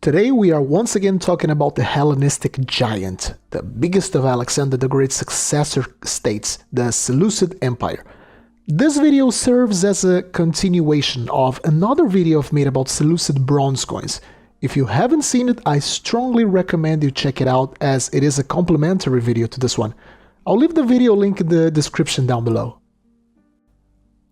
Today we are once again talking about the Hellenistic giant, the biggest of Alexander the Great's successor states, the Seleucid Empire. This video serves as a continuation of another video I've made about Seleucid bronze coins. If you haven't seen it, I strongly recommend you check it out as it is a complementary video to this one. I'll leave the video link in the description down below.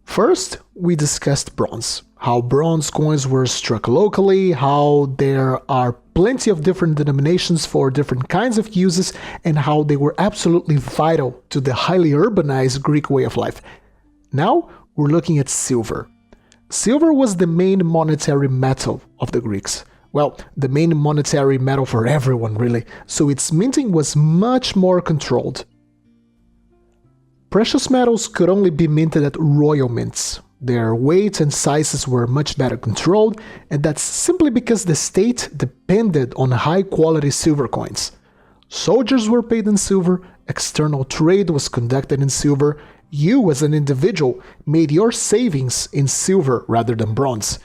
First, we discussed bronze, how bronze coins were struck locally, how there are plenty of different denominations for different kinds of uses, and how they were absolutely vital to the highly urbanized Greek way of life. Now, we're looking at silver. Silver was the main monetary metal of the Greeks. Well, the main monetary metal for everyone, really, so its minting was much more controlled. Precious metals could only be minted at royal mints. Their weight and sizes were much better controlled, and that's simply because the state depended on high-quality silver coins. Soldiers were paid in silver, external trade was conducted in silver, you as an individual made your savings in silver rather than bronze.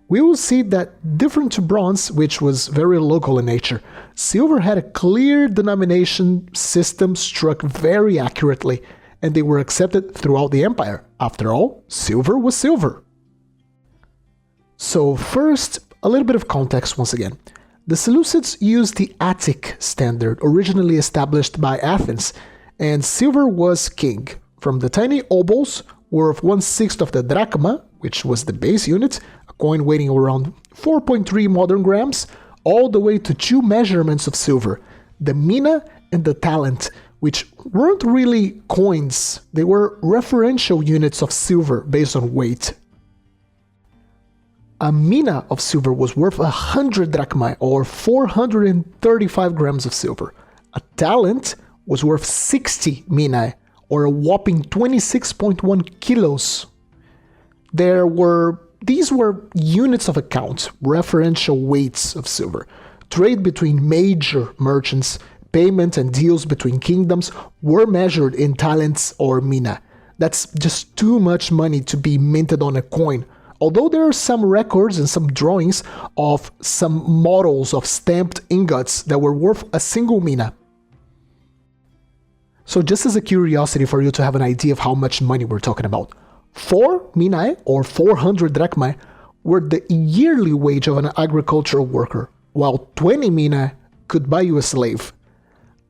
We will see that different to bronze, which was very local in nature, silver had a clear denomination system struck very accurately, and they were accepted throughout the empire. After all, silver was silver. So first, a little bit of context once again. The Seleucids used the Attic standard, originally established by Athens, and silver was king. From the tiny obols, worth 1/6 of the drachma, which was the base unit, a coin weighing around 4.3 modern grams, all the way to two measurements of silver, the mina and the talent, which weren't really coins, they were referential units of silver based on weight. A mina of silver was worth 100 drachmae, or 435 grams of silver. A talent was worth 60 minae, or a whopping 26.1 kilos. These were units of account, referential weights of silver. Trade between major merchants, payment and deals between kingdoms were measured in talents or mina. That's just too much money to be minted on a coin, although there are some records and some drawings of some models of stamped ingots that were worth a single mina. So just as a curiosity for you to have an idea of how much money we're talking about, 4 minae or 400 drachmae were the yearly wage of an agricultural worker, while 20 minae could buy you a slave.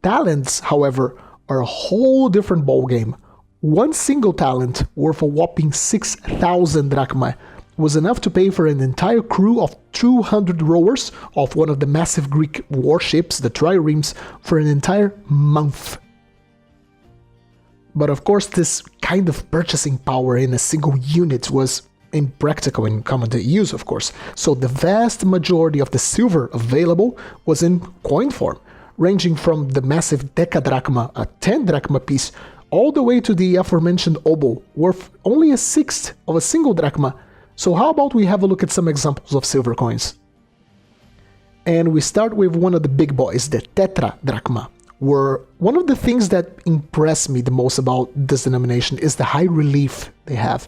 Talents, however, are a whole different ballgame. One single talent, worth a whopping 6,000 drachmae, was enough to pay for an entire crew of 200 rowers of one of the massive Greek warships, the triremes, for an entire month. But of course, this kind of purchasing power in a single unit was impractical in common use, of course, so the vast majority of the silver available was in coin form, ranging from the massive Tetra Drachma, a 10 drachma piece, all the way to the aforementioned obol, worth only 1/6 of a single drachma. So how about we have a look at some examples of silver coins? And we start with one of the big boys, the Tetra Drachma, where one of the things that impress me the most about this denomination is the high relief they have.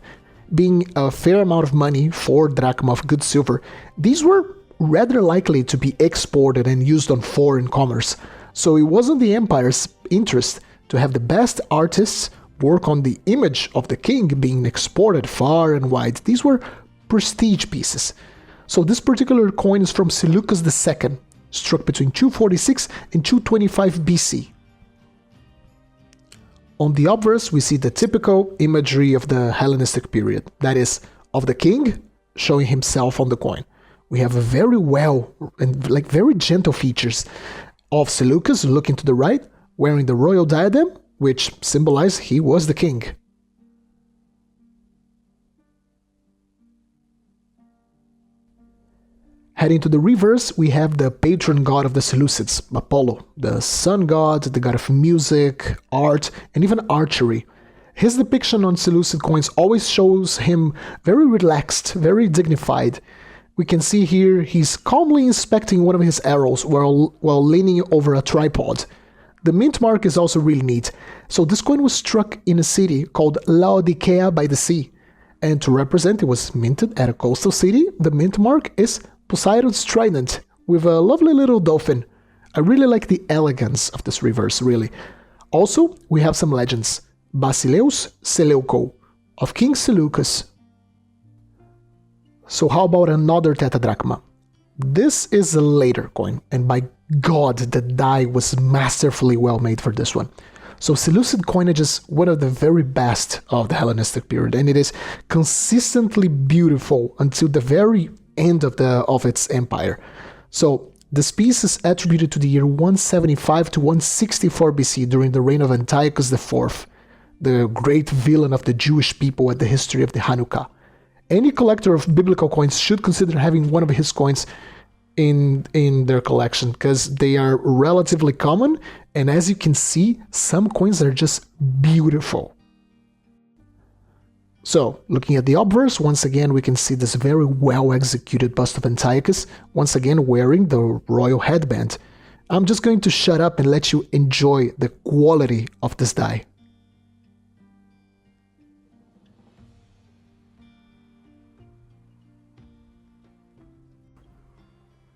Being a fair amount of money, 4 drachma of good silver, these were rather likely to be exported and used on foreign commerce, so it wasn't the empire's interest to have the best artists work on the image of the king being exported far and wide. These were prestige pieces. So this particular coin is from Seleucus II, struck between 246 and 225 BC. On the obverse, we see the typical imagery of the Hellenistic period, that is, of the king showing himself on the coin. We have a very very gentle features of Seleucus looking to the right, wearing the royal diadem, which symbolized he was the king. Heading to the reverse, we have the patron god of the Seleucids, Apollo, the sun god, the god of music, art, and even archery. His depiction on Seleucid coins always shows him very relaxed, very dignified. We can see here he's calmly inspecting one of his arrows while leaning over a tripod. The mint mark is also really neat. So this coin was struck in a city called Laodicea by the sea. And to represent it was minted at a coastal city, the mint mark is Poseidon's trident, with a lovely little dolphin. I really like the elegance of this reverse, really. Also, we have some legends. Basileus Seleuco, of King Seleucus. So how about another Tetradrachma? This is a later coin, and by God, the die was masterfully well made for this one. So Seleucid coinage is one of the very best of the Hellenistic period, and it is consistently beautiful until the very end of its empire. So this piece is attributed to the year 175 to 164 BC during the reign of Antiochus IV, the great villain of the Jewish people at the history of the Hanukkah. Any collector of biblical coins should consider having one of his coins in their collection because they are relatively common, and as you can see, some coins are just beautiful. So, looking at the obverse, once again we can see this very well executed bust of Antiochus, once again wearing the royal headband. I'm just going to shut up and let you enjoy the quality of this die.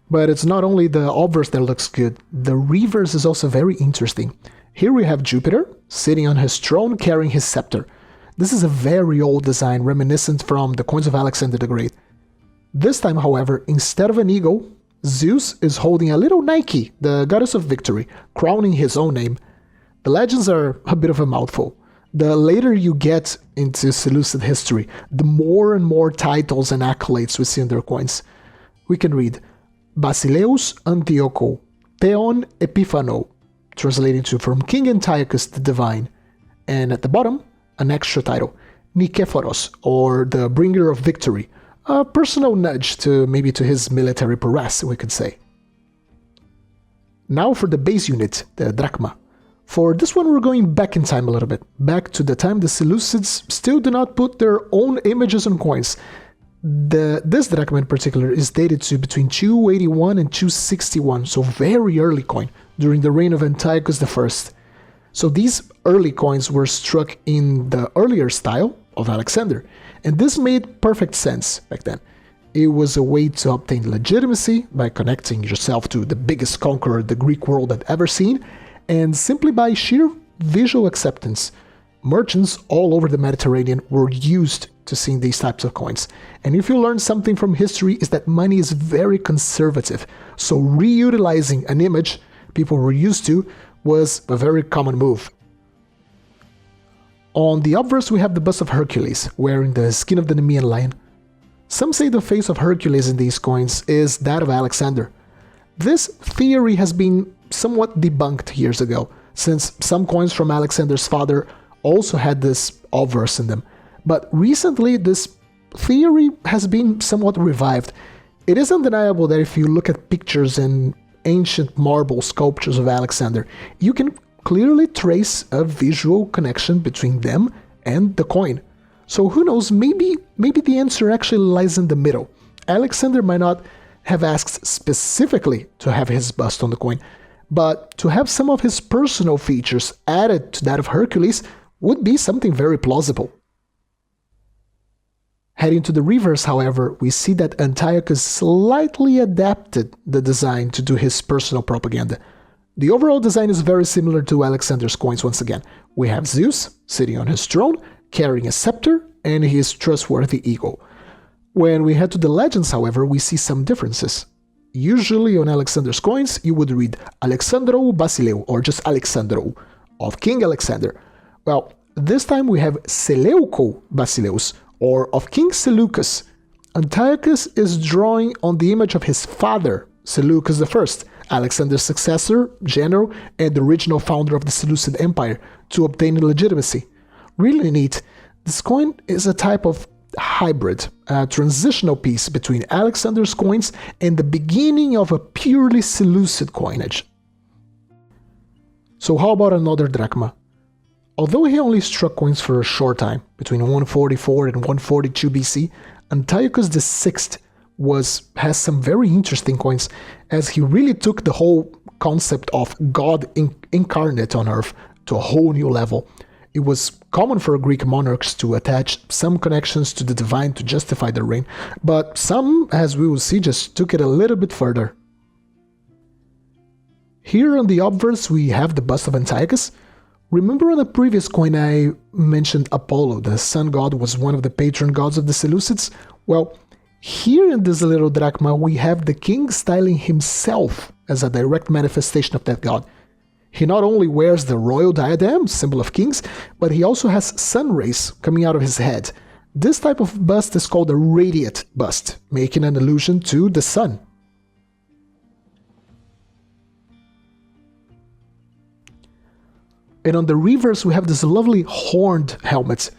But it's not only the obverse that looks good, the reverse is also very interesting. Here we have Jupiter sitting on his throne carrying his scepter. This is a very old design reminiscent from the coins of Alexander the Great. This time, however, instead of an eagle, Zeus is holding a little Nike, the goddess of victory, crowning his own name. The legends are a bit of a mouthful. The later you get into Seleucid history, the more and more titles and accolades we see in their coins. We can read Basileus Antiocho, Theon Epiphano, translating to from King Antiochus the Divine, and at the bottom, an extra title, Nikephoros, or the Bringer of Victory, a personal nudge to maybe to his military prowess, we could say. Now for the base unit, the drachma. For this one we're going back in time a little bit, back to the time the Seleucids still do not put their own images on coins. This drachma in particular is dated to between 281 and 261, so very early coin, during the reign of Antiochus I. So these early coins were struck in the earlier style of Alexander, and this made perfect sense back then. It was a way to obtain legitimacy by connecting yourself to the biggest conqueror the Greek world had ever seen, and simply by sheer visual acceptance. Merchants all over the Mediterranean were used to seeing these types of coins. And if you learn something from history is that money is very conservative, so reutilizing an image people were used to was a very common move. On the obverse we have the bust of Hercules, wearing the skin of the Nemean lion. Some say the face of Hercules in these coins is that of Alexander. This theory has been somewhat debunked years ago, since some coins from Alexander's father also had this obverse in them. But recently this theory has been somewhat revived. It is undeniable that if you look at pictures and ancient marble sculptures of Alexander, you can clearly trace a visual connection between them and the coin. So who knows, maybe the answer actually lies in the middle. Alexander might not have asked specifically to have his bust on the coin, but to have some of his personal features added to that of Hercules would be something very plausible. Heading to the reverse, however, we see that Antiochus slightly adapted the design to do his personal propaganda. The overall design is very similar to Alexander's coins once again. We have Zeus sitting on his throne, carrying a scepter, and his trustworthy eagle. When we head to the legends, however, we see some differences. Usually on Alexander's coins, you would read Alexandrou Basileu, or just Alexandrou, of King Alexander. Well, this time we have Seleuco Basileus, or of King Seleucus. Antiochus is drawing on the image of his father, Seleucus I, Alexander's successor, general, and the original founder of the Seleucid Empire, to obtain legitimacy. Really neat. This coin is a type of hybrid, a transitional piece between Alexander's coins and the beginning of a purely Seleucid coinage. So how about another drachma? Although he only struck coins for a short time, between 144 and 142 BC, Antiochus the Sixth has some very interesting coins, as he really took the whole concept of God incarnate on earth to a whole new level. It was common for Greek monarchs to attach some connections to the divine to justify their reign, but some, as we will see, just took it a little bit further. Here on the obverse we have the bust of Antiochus. Remember on the previous coin I mentioned Apollo, the sun god, was one of the patron gods of the Seleucids? Well, here in this little drachma we have the king styling himself as a direct manifestation of that god. He not only wears the royal diadem, symbol of kings, but he also has sun rays coming out of his head. This type of bust is called a radiate bust, making an allusion to the sun. And on the reverse we have this lovely horned helmet.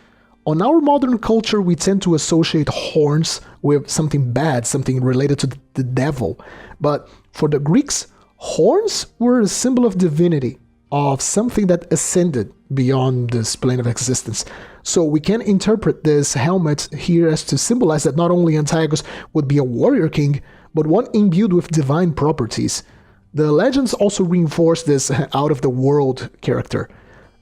On our modern culture we tend to associate horns with something bad, something related to the devil. But for the Greeks, horns were a symbol of divinity, of something that ascended beyond this plane of existence. So we can interpret this helmet here as to symbolize that not only Antiochus would be a warrior king, but one imbued with divine properties. The legends also reinforce this out-of-the-world character.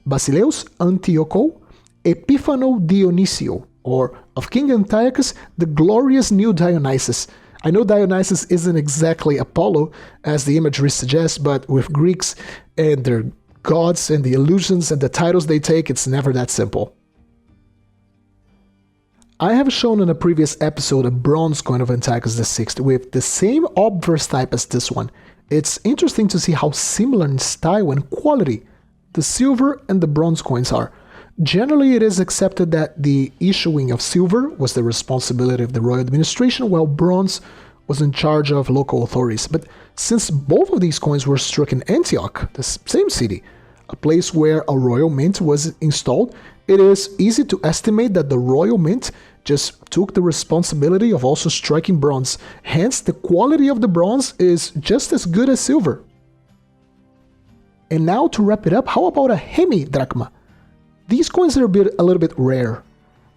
Basileus Antiocho Epiphano Dionisio, or of King Antiochus, the glorious new Dionysus. I know Dionysus isn't exactly Apollo, as the imagery suggests, but with Greeks and their gods and the illusions and the titles they take, it's never that simple. I have shown in a previous episode a bronze coin of Antiochus the Sixth with the same obverse type as this one. It's interesting to see how similar in style and quality the silver and the bronze coins are. Generally, it is accepted that the issuing of silver was the responsibility of the royal administration, while bronze was in charge of local authorities. But since both of these coins were struck in Antioch, the same city, a place where a royal mint was installed, it is easy to estimate that the royal mint just took the responsibility of also striking bronze. Hence, the quality of the bronze is just as good as silver. And now to wrap it up, how about a Hemidrachm? These coins are a little bit rare.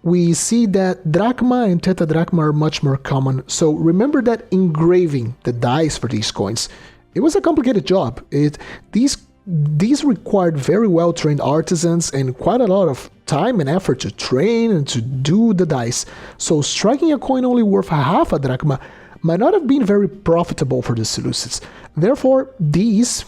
We see that drachma and tetradrachma are much more common, so remember that engraving the dies for these coins, it was a complicated job. These required very well-trained artisans and quite a lot of time and effort to train and to do the dice. So striking a coin only worth half a drachma might not have been very profitable for the Seleucids. Therefore, these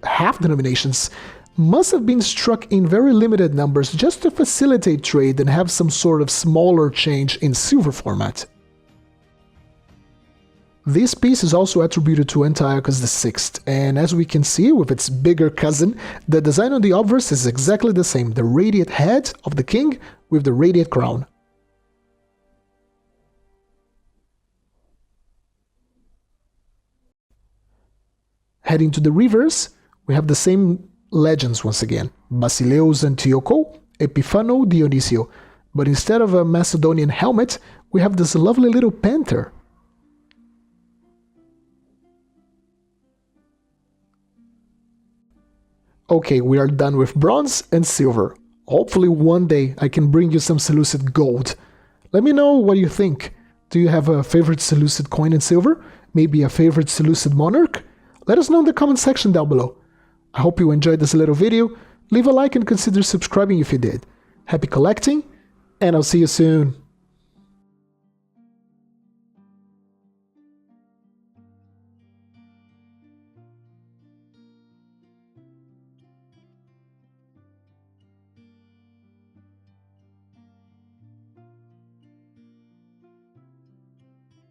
half denominations must have been struck in very limited numbers just to facilitate trade and have some sort of smaller change in silver format. This piece is also attributed to Antiochus the Sixth, and as we can see with its bigger cousin, the design on the obverse is exactly the same, the radiate head of the king with the radiate crown. Heading to the reverse, we have the same legends once again, Basileus Antiocho Epiphano Dionisio, but instead of a Macedonian helmet, we have this lovely little panther. Okay, we are done with bronze and silver. Hopefully one day I can bring you some Seleucid gold. Let me know what you think. Do you have a favorite Seleucid coin in silver? Maybe a favorite Seleucid monarch? Let us know in the comment section down below. I hope you enjoyed this little video. Leave a like and consider subscribing if you did. Happy collecting, and I'll see you soon.